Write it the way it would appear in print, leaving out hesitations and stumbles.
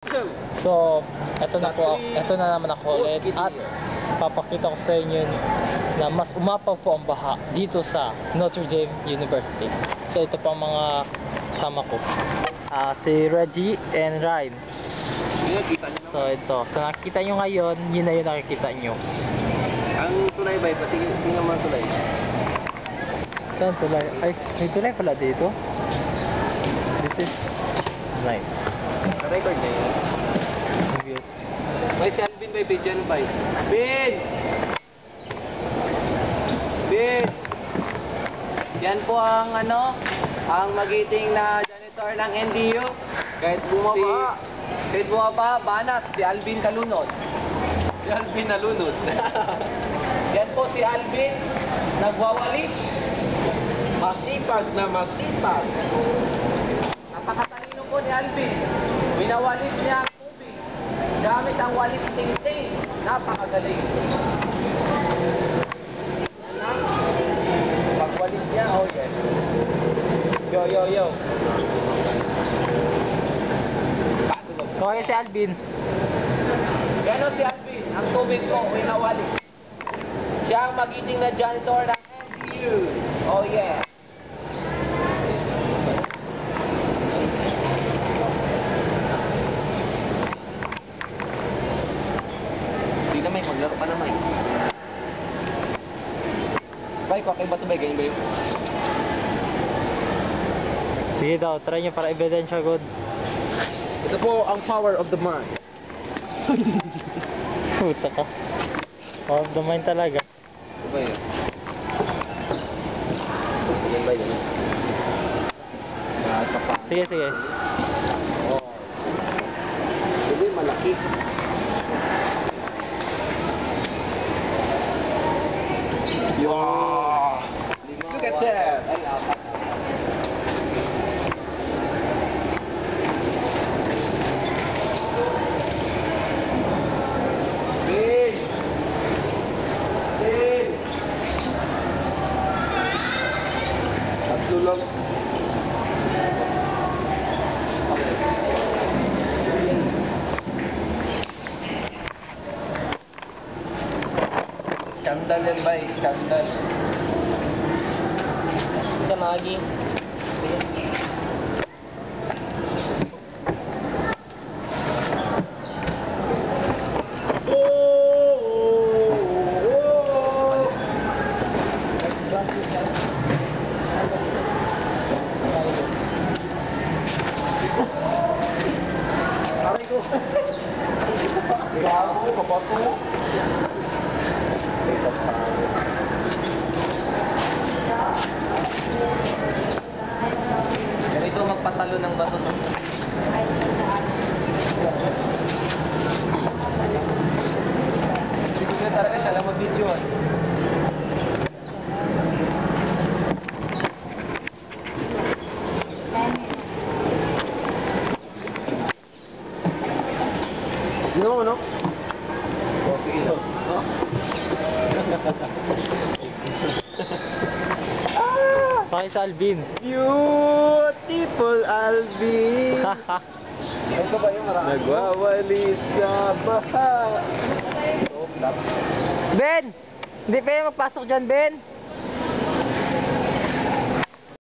So, eto na naman ako ulit at papakita ko sa inyo na mas umapaw po ang baha dito sa Notre Dame University. So, ito pa mga kasama ko. Si Reggie and Ryan. So, ito. So, nakikita nyo ngayon, yun na yun nakikita nyo. Ang tulay ba? Tingnan mo ang tulay. Saan tulay? Ay, may tulay pala dito. This is nice. Na-record na yun. Yes. May si Alvin ba? Dyan ba? Bin! Bin! Yan po ang ang magiting na janitor ng NDU. Kahit bumaba, banat, si Alvin Kalunod. Si Alvin Nalunod. Yan po si Alvin, nagwawalis. Masipag na masipag. Napakatalino po ni Alvin. Winawalis niya ang tubig gamit ang walis tingting. Napakagaling. Pagwalis niya, oh yes. Yo. Okay si Alvin. Yan o si Alvin. Ang tubig ko, winawalis. Siya ang magiting na janitor ng NDU. Oh yeah. Hindi na may maglaro pa naman. Bay, kakay ba ito ba? Ganyan ba yun? Sige daw, try nyo para ebidensya good. Ito po ang power of the mind. Puta ka. Power of the mind talaga. Ito ba yun? Yan ba yun? Sige. Oh. Ito yung malaki. Wow! Look at that! Ay, apat. Tatlo lang. Skandal yan ba? Skandal. Sa Magi. Aray ko. Gago, kapato. Ganito magpatalo ng bato sa... Siguro na talaga siya lang mag-video. Hindi mo, no? O, sige. Okay si Alvin. Beautiful Alvin. Ito ba yung marami? Nagwawalis sa baha. Ben! Hindi pa yung magpasok dyan, Ben!